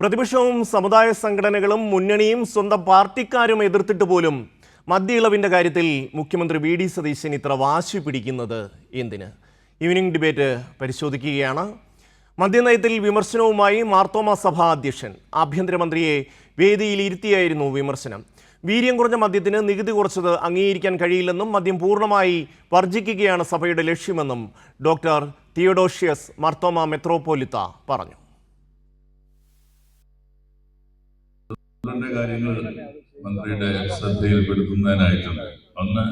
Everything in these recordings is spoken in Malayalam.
പ്രതിപക്ഷവും സമുദായ സംഘടനകളും മുന്നണിയും സ്വന്തം പാർട്ടിക്കാരും എതിർത്തിട്ട് പോലും മദ്യ ഇളവിന്റെ കാര്യത്തിൽ മുഖ്യമന്ത്രി വി.ഡി. സതീശൻ ഇത്ര വാശി പിടിക്കുന്നത് എന്തിന്? ഈവനിംഗ് ഡിബേറ്റ് പരിശോധിക്കുകയാണ്. മദ്യനയത്തിൽ വിമർശനവുമായി മാർത്തോമാ സഭാ അധ്യക്ഷൻ. ആഭ്യന്തരമന്ത്രിയെ വേദിയിൽ ഇരുത്തിയായിരുന്നു വിമർശനം. വീര്യം കുറഞ്ഞ മദ്യത്തിന് നികുതി കുറച്ചത് അംഗീകരിക്കാൻ കഴിയില്ലെന്നും മദ്യം പൂർണ്ണമായി വർജിക്കുകയാണ് സഭയുടെ ലക്ഷ്യമെന്നും ഡോക്ടർ തിയോഡോഷ്യസ് മാർത്തോമാ മെത്രോപോലിത്ത പറഞ്ഞു. കാര്യങ്ങൾ മന്ത്രിയുടെ ശ്രദ്ധയിൽപ്പെടുത്തുന്നതിനായിട്ടുണ്ട്. ഒന്ന്,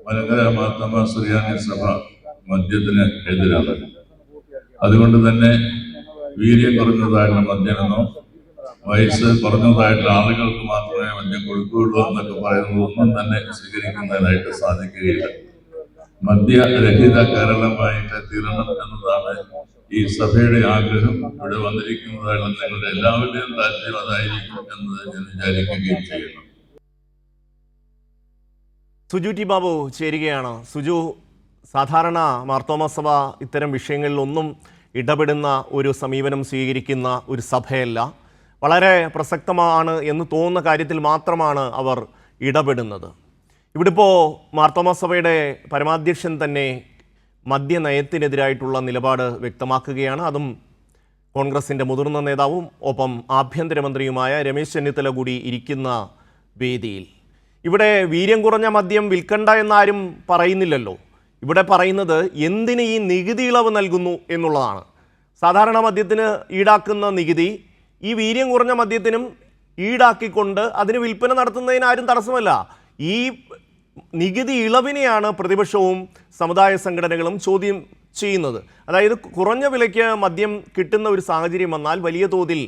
മലങ്കര മാർത്തോമാ സുറിയാനി സഭ മദ്യത്തിന് എതിരാണ്. അതുകൊണ്ട് തന്നെ വീര്യം കുറഞ്ഞതായിട്ടുള്ള മദ്യമെന്നോ വയസ്സ് കുറഞ്ഞതായിട്ടുള്ള ആളുകൾക്ക് മാത്രമേ മദ്യം കൊടുക്കുകയുള്ളൂ എന്നൊക്കെ പറയുന്നതൊന്നും തന്നെ സ്വീകരിക്കുന്നതിനായിട്ട് സാധിക്കുകയില്ല. മദ്യരഹിത കേരളമായിട്ട് തീരണം എന്നതാണ് ഈ സഭയുടെ ആഗ്രഹം. ഇവിടെ വന്നിരിക്കുന്നതായുള്ള നിങ്ങളുടെ എല്ലാവരുടെയും താല്പര്യം അതായിരിക്കും എന്ന് ഞാൻ വിചാരിക്കുകയും ചെയ്യുന്നു. സുജു ടി ബാബു ചേരുകയാണ്. സുജു, സാധാരണ മാർത്തോമാ സഭ ഇത്തരം വിഷയങ്ങളിലൊന്നും ഇടപെടുന്ന ഒരു സമീപനം സ്വീകരിക്കുന്ന ഒരു സഭയല്ല. വളരെ പ്രസക്തമാണ് എന്ന് തോന്നുന്ന കാര്യത്തിൽ മാത്രമാണ് അവർ ഇടപെടുന്നത്. ഇവിടെ ഇപ്പോൾ മാർത്തോമാ സഭയുടെ പരമാധ്യക്ഷൻ തന്നെ മദ്യനയത്തിനെതിരായിട്ടുള്ള നിലപാട് വ്യക്തമാക്കുകയാണ്. അതും കോൺഗ്രസിൻ്റെ മുതിർന്ന നേതാവും ഒപ്പം ആഭ്യന്തരമന്ത്രിയുമായ രമേശ് ചെന്നിത്തല കൂടി ഇരിക്കുന്ന വേദിയിൽ. ഇവിടെ വീര്യം കുറഞ്ഞ മദ്യം വിൽക്കണ്ട എന്നാരും പറയുന്നില്ലല്ലോ. ഇവിടെ പറയുന്നത് എന്തിന് ഈ നികുതി ഇളവ് നൽകുന്നു എന്നുള്ളതാണ്. സാധാരണ മദ്യത്തിന് ഈടാക്കുന്ന നികുതി ഈ വീര്യം കുറഞ്ഞ മദ്യത്തിനും ഈടാക്കിക്കൊണ്ട് അതിന് വിൽപ്പന നടത്തുന്നതിന് ആരും തടസ്സമല്ല. ഈ നികുതി ഇളവിനെയാണ് പ്രതിപക്ഷവും സമുദായ സംഘടനകളും ചോദ്യം ചെയ്യുന്നത്. അതായത് കുറഞ്ഞ വിലയ്ക്ക് മദ്യം കിട്ടുന്ന ഒരു സാഹചര്യം വന്നാൽ വലിയ തോതിൽ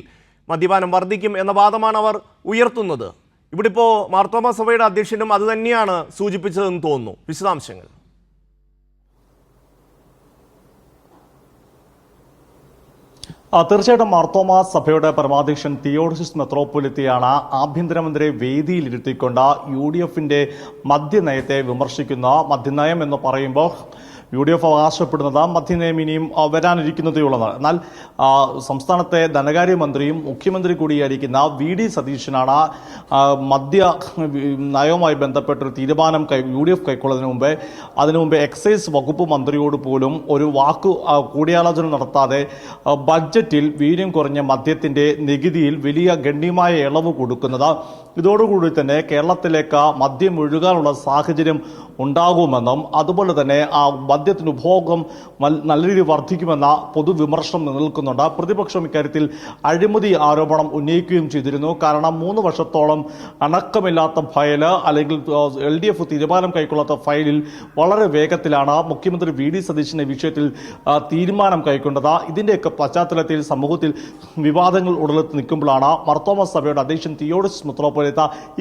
മദ്യപാനം വർദ്ധിക്കും എന്ന വാദമാണ് അവർ ഉയർത്തുന്നത്. ഇവിടെ ഇപ്പോൾ മാർത്തോമാ സഭയുടെ അധ്യക്ഷനും അത് തന്നെയാണ് സൂചിപ്പിച്ചതെന്ന് തോന്നുന്നു. വിശദാംശങ്ങൾ. തീർച്ചയായിട്ടും മാർത്തോമാ സഭയുടെ പരമാധ്യക്ഷൻ തിയോഡോഷ്യസ് മെത്രോപോലിത്തയാണ് ആഭ്യന്തരമന്ത്രിയെ വേദിയിലിരുത്തിക്കൊണ്ട് UDFന്റെ മദ്യനയത്തെ വിമർശിക്കുന്ന. മദ്യനയം എന്ന് പറയുമ്പോൾ UDF അവകാശപ്പെടുന്നത് മദ്യനയം ഇനിയും വരാനിരിക്കുന്നതേയുള്ളതാണ്. എന്നാൽ സംസ്ഥാനത്തെ ധനകാര്യമന്ത്രിയും മുഖ്യമന്ത്രി കൂടിയായിരിക്കുന്ന V.D. സതീശനാണ് മദ്യ നയവുമായി ബന്ധപ്പെട്ടൊരു തീരുമാനം UDF കൈക്കൊള്ളുന്നതിന് മുമ്പേ എക്സൈസ് വകുപ്പ് മന്ത്രിയോട് പോലും ഒരു കൂടിയാലോചന നടത്താതെ ബഡ്ജറ്റിൽ വീര്യം കുറഞ്ഞ മദ്യത്തിന്റെ നികുതിയിൽ വലിയ ഗണ്യമായ ഇളവ് കൊടുക്കുന്നത്. ഇതോടുകൂടി തന്നെ കേരളത്തിലേക്ക് മദ്യം ഒഴുകാനുള്ള സാഹചര്യം ഉണ്ടാകുമെന്നും അതുപോലെ തന്നെ ആ മദ്യത്തിന് ഉപഭോഗം നല്ല രീതിയിൽ വർദ്ധിക്കുമെന്ന പൊതുവിമർശനം നിലനിൽക്കുന്നുണ്ട്. പ്രതിപക്ഷം ഇക്കാര്യത്തിൽ അഴിമതി ആരോപണം ഉന്നയിക്കുകയും ചെയ്തിരുന്നു. കാരണം 3 വർഷത്തോളം അണക്കമില്ലാത്ത ഫയല് അല്ലെങ്കിൽ LDF തീരുമാനം കൈക്കൊള്ളാത്ത ഫയലിൽ വളരെ വേഗത്തിലാണ് മുഖ്യമന്ത്രി V.D. സതീശന്റെ വിഷയത്തിൽ തീരുമാനം കൈക്കൊണ്ടത്. ഇതിന്റെയൊക്കെ പശ്ചാത്തലത്തിൽ സമൂഹത്തിൽ വിവാദങ്ങൾ ഉടലെത്തി നിൽക്കുമ്പോഴാണ് മാർത്തോമാ സഭയുടെ അധ്യക്ഷൻ തിയോഡോഷ്യസ് മെത്രോപോലിത്ത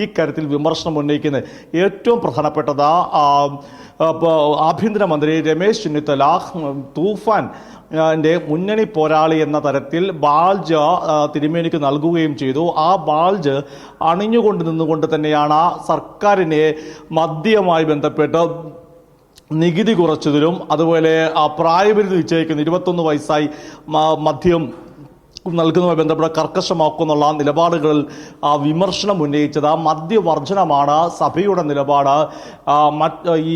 ഈ കാര്യത്തിൽ വിമർശനം ഉന്നയിക്കുന്നത്. ഏറ്റവും പ്രധാനപ്പെട്ടത് ആഭ്യന്തരമന്ത്രി രമേശ് ചെന്നിത്തല തൂഫാൻ മുന്നണി പോരാളി എന്ന തരത്തിൽ ബാൾജ് തിരുമേനിക്ക് നൽകുകയും ചെയ്തു. ആ ബാൾജ് അണിഞ്ഞുകൊണ്ട് നിന്നുകൊണ്ട് തന്നെയാണ് സർക്കാരിനെ മദ്യവുമായി ബന്ധപ്പെട്ട് നികുതി കുറച്ചതിലും അതുപോലെ പ്രായപരിധി നിശ്ചയിക്കുന്ന 21 വയസ്സായി മദ്യം നൽകുന്നതുമായി ബന്ധപ്പെട്ട കർക്കശമാക്കുന്നുള്ള നിലപാടുകളിൽ വിമർശനം ഉന്നയിച്ചത്. മദ്യവർജനമാണ് സഭയുടെ നിലപാട്. ഈ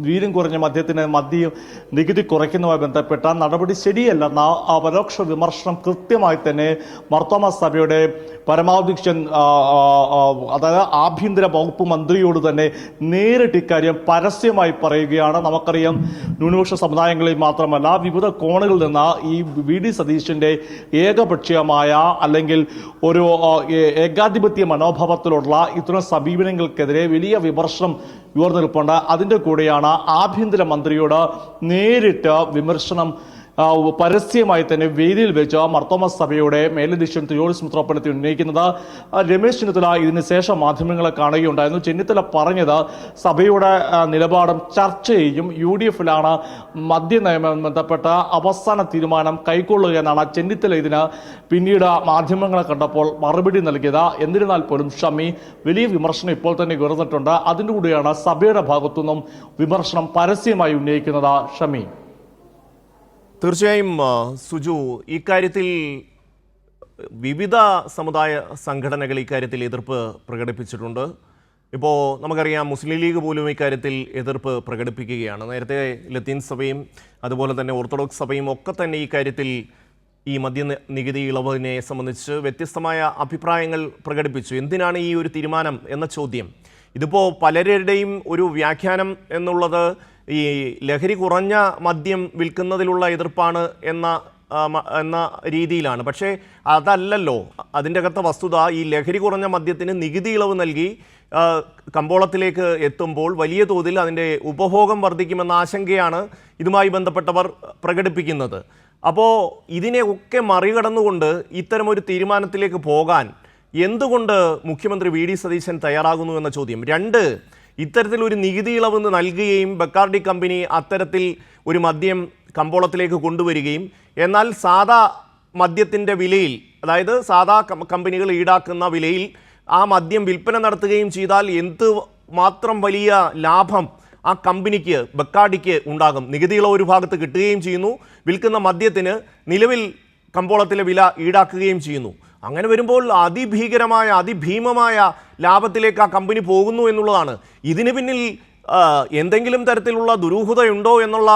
വീര്യം കുറഞ്ഞ മദ്യത്തിന് നികുതി കുറയ്ക്കുന്നതുമായി ബന്ധപ്പെട്ട നടപടി ശരിയല്ലെന്ന പരോക്ഷ വിമർശനം കൃത്യമായി തന്നെ മാർത്തോമാ സഭയുടെ പരമാധ്യക്ഷൻ അതായത് ആഭ്യന്തര വകുപ്പ് മന്ത്രിയോട് തന്നെ നേരിട്ട് ഇക്കാര്യം പരസ്യമായി പറയുകയാണ്. നമുക്കറിയാം, ന്യൂനപക്ഷ സമുദായങ്ങളിൽ മാത്രമല്ല വിവിധ കോണുകളിൽ നിന്ന് ഈ V.D. സതീശന്റെ ഏകപക്ഷീയമായ അല്ലെങ്കിൽ ഒരു ഏകാധിപത്യ മനോഭാവത്തിലുള്ള ഇത്തരം സമീപനങ്ങൾക്കെതിരെ വലിയ വിമർശനം ഉയർന്നിരിപ്പുണ്ട്. അതിൻ്റെ കൂടെയാണ് ആഭ്യന്തരമന്ത്രിയോട് നേരിട്ട് വിമർശനം പരസ്യമായി തന്നെ വേദിയിൽ വെച്ച് മാർത്തോമാ സഭയുടെ മേലധ്യക്ഷൻ തിയോഡോഷ്യസ് മെത്രോപോലിത്ത ഉന്നയിക്കുന്നത്. രമേശ് ചെന്നിത്തല ഇതിന് ശേഷം മാധ്യമങ്ങളെ കാണുകയുണ്ടായിരുന്നു. ചെന്നിത്തല പറഞ്ഞത് സഭയുടെ നിലപാടും ചർച്ച ചെയ്യും, UDFലാണ് മദ്യനയവുമായി ബന്ധപ്പെട്ട അവസാന തീരുമാനം കൈക്കൊള്ളുക എന്നാണ് ചെന്നിത്തല ഇതിന് പിന്നീട് മാധ്യമങ്ങളെ കണ്ടപ്പോൾ മറുപടി നൽകിയത്. എന്നിരുന്നാൽ പോലും ഷമി, വലിയ വിമർശനം ഇപ്പോൾ തന്നെ ഉയർന്നിട്ടുണ്ട്. അതിൻ്റെ കൂടെയാണ് സഭയുടെ ഭാഗത്തുനിന്നും വിമർശനം പരസ്യമായി ഉന്നയിക്കുന്നത്. ഷമി. തീർച്ചയായും സുജു, ഇക്കാര്യത്തിൽ വിവിധ സമുദായ സംഘടനകൾ ഇക്കാര്യത്തിൽ എതിർപ്പ് പ്രകടിപ്പിച്ചിട്ടുണ്ട്. ഇപ്പോൾ നമുക്കറിയാം മുസ്ലിം ലീഗ് പോലും ഇക്കാര്യത്തിൽ എതിർപ്പ് പ്രകടിപ്പിക്കുകയാണ്. നേരത്തെ ലത്തീൻ സഭയും അതുപോലെ തന്നെ ഓർത്തഡോക്സ് സഭയും ഒക്കെ തന്നെ ഈ കാര്യത്തിൽ ഈ മദ്യനികുതി ഇളവിനെ സംബന്ധിച്ച് വ്യത്യസ്തമായ അഭിപ്രായങ്ങൾ പ്രകടിപ്പിച്ചു. എന്തിനാണ് ഈ ഒരു തീരുമാനം എന്ന ചോദ്യം. ഇതിപ്പോൾ പലരുടെയും ഒരു വ്യാഖ്യാനം എന്നുള്ളത് ഈ ലഹരി കുറഞ്ഞ മദ്യം വിൽക്കുന്നതിലുള്ള എതിർപ്പാണ് എന്ന രീതിയിലാണ്. പക്ഷേ അതല്ലല്ലോ അതിൻ്റെ അകത്തെ വസ്തുത. ഈ ലഹരി കുറഞ്ഞ മദ്യത്തിന് നികുതി ഇളവ് നൽകി കമ്പോളത്തിലേക്ക് എത്തുമ്പോൾ വലിയ തോതിൽ അതിൻ്റെ ഉപഭോഗം വർദ്ധിക്കുമെന്ന ആശങ്കയാണ് ഇതുമായി ബന്ധപ്പെട്ടവർ പ്രകടിപ്പിക്കുന്നത്. അപ്പോൾ ഇതിനെ ഒക്കെ മറികടന്നുകൊണ്ട് ഇത്തരമൊരു തീരുമാനത്തിലേക്ക് പോകാൻ എന്തുകൊണ്ട് മുഖ്യമന്ത്രി വി ഡി സതീശൻ തയ്യാറാകുന്നു എന്ന ചോദ്യം. രണ്ട്, ഇത്തരത്തിലൊരു നികുതി ഇളവ് നൽകുകയും ബക്കാർഡി കമ്പനി അത്തരത്തിൽ ഒരു മദ്യം കമ്പോളത്തിലേക്ക് കൊണ്ടുവരികയും എന്നാൽ സാധാ മദ്യത്തിൻ്റെ വിലയിൽ, അതായത് സാധാ കമ്പനികൾ ഈടാക്കുന്ന വിലയിൽ ആ മദ്യം വിൽപ്പന നടത്തുകയും ചെയ്താൽ എന്ത് മാത്രം വലിയ ലാഭം ആ കമ്പനിക്ക് ബക്കാർഡിക്ക് ഉണ്ടാകും. നികുതി ഇളവ് ഒരു ഭാഗത്ത് കിട്ടുകയും ചെയ്യുന്നു, വിൽക്കുന്ന മദ്യത്തിന് നിലവിൽ കമ്പോളത്തിലെ വില ഈടാക്കുകയും ചെയ്യുന്നു. അങ്ങനെ വരുമ്പോൾ അതിഭീകരമായ അതിഭീമമായ ലാഭത്തിലേക്ക് ആ കമ്പനി പോകുന്നു എന്നുള്ളതാണ്. ഇതിന് പിന്നിൽ എന്തെങ്കിലും തരത്തിലുള്ള ദുരൂഹതയുണ്ടോ എന്നുള്ള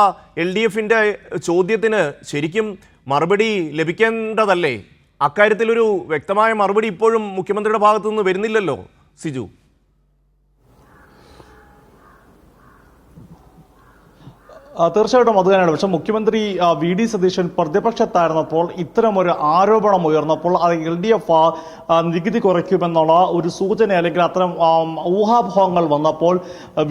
LDFന്റെ ചോദ്യത്തിന് ശരിക്കും മറുപടി ലഭിക്കേണ്ടതല്ലേ? അക്കാര്യത്തിലൊരു വ്യക്തമായ മറുപടി ഇപ്പോഴും മുഖ്യമന്ത്രിയുടെ ഭാഗത്തു നിന്ന് വരുന്നില്ലല്ലോ സിജു. തീർച്ചയായിട്ടും അത് തന്നെയാണ്. പക്ഷെ മുഖ്യമന്ത്രി വി ഡി സതീശൻ പ്രതിപക്ഷത്തായിരുന്നപ്പോൾ ഇത്തരമൊരു ആരോപണം ഉയർന്നപ്പോൾ അത് LDF നികുതി കുറയ്ക്കുമെന്നുള്ള ഒരു സൂചന അല്ലെങ്കിൽ അത്തരം ഊഹാപോഹങ്ങൾ വന്നപ്പോൾ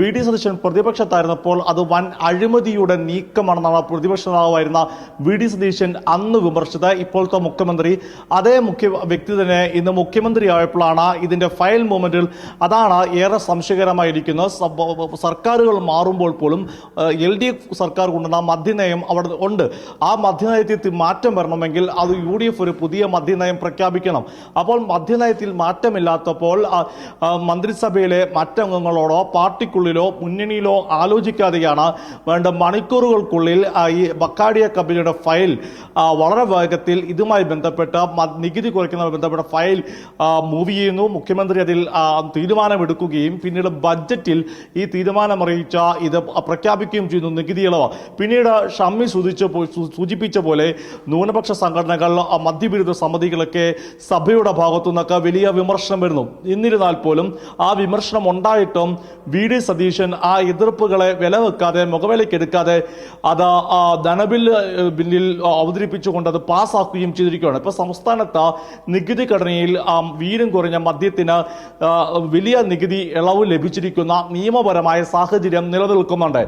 വി ഡി സതീശൻ പ്രതിപക്ഷത്തായിരുന്നപ്പോൾ അത് വൻ അഴിമതിയുടെ നീക്കമാണെന്നാണ് പ്രതിപക്ഷ നേതാവായിരുന്ന വി ഡി സതീശൻ അന്ന് വിമർശിച്ചത്. ഇപ്പോഴത്തെ മുഖ്യമന്ത്രി അതേ വ്യക്തി തന്നെ ഇന്ന് മുഖ്യമന്ത്രിയായപ്പോഴാണ് ഇതിന്റെ ഫയൽ മൂവ്മെന്റിൽ അതാണ് ഏറെ സംശയകരമായിരിക്കുന്നത്. സർക്കാരുകൾ മാറുമ്പോൾ പോലും LDF സർക്കാർ കൊണ്ടുവന്ന മദ്യനയം അവിടെ ഉണ്ട്. ആ മദ്യനയത്തിൽ മാറ്റം വരണമെങ്കിൽ അത് UDF ഒരു പുതിയ മദ്യനയം പ്രഖ്യാപിക്കണം. അപ്പോൾ മദ്യനയത്തിൽ മാറ്റമില്ലാത്തപ്പോൾ മന്ത്രിസഭയിലെ മറ്റംഗങ്ങളോടോ പാർട്ടിക്കുള്ളിലോ മുന്നണിയിലോ ആലോചിക്കാതെയാണ് വേണ്ട മണിക്കൂറുകൾക്കുള്ളിൽ ഈ ബക്കാഡിയ കമ്പനിയുടെ ഫയൽ വളരെ വേഗത്തിൽ ഇതുമായി ബന്ധപ്പെട്ട നികുതി കുറയ്ക്കുന്നതുമായി ബന്ധപ്പെട്ട ഫയൽ മൂവ് ചെയ്യുന്നു. മുഖ്യമന്ത്രി അതിൽ തീരുമാനമെടുക്കുകയും പിന്നീട് ബഡ്ജറ്റിൽ ഈ തീരുമാനം അറിയിച്ച ഇത് പ്രഖ്യാപിക്കുകയും ചെയ്യുന്നു നികുതി ഇളവ്. പിന്നീട് ഷമ്മി സൂചിപ്പിച്ച പോലെ ന്യൂനപക്ഷ സംഘടനകൾ മദ്യവിരുദ്ധ സമിതികളൊക്കെ സഭയുടെ ഭാഗത്തു നിന്നൊക്കെ വലിയ വിമർശനം വരുന്നു. എന്നിരുന്നാൽ പോലും ആ വിമർശനം ഉണ്ടായിട്ടും വി ഡി സതീശൻ ആ എതിർപ്പുകളെ വിലവെക്കാതെ മുഖവിലക്കെടുക്കാതെ അത് ബില്ലിൽ അവതരിപ്പിച്ചുകൊണ്ട് അത് പാസ്സാക്കുകയും ചെയ്തിരിക്കുകയാണ്. ഇപ്പൊ സംസ്ഥാനത്ത് നികുതി ഘടനയിൽ വീര്യം കുറഞ്ഞ മദ്യത്തിന് വലിയ നികുതി ഇളവ് ലഭിച്ചിരിക്കുന്ന നിയമപരമായ സാഹചര്യം നിലനിൽക്കുന്നുണ്ട്.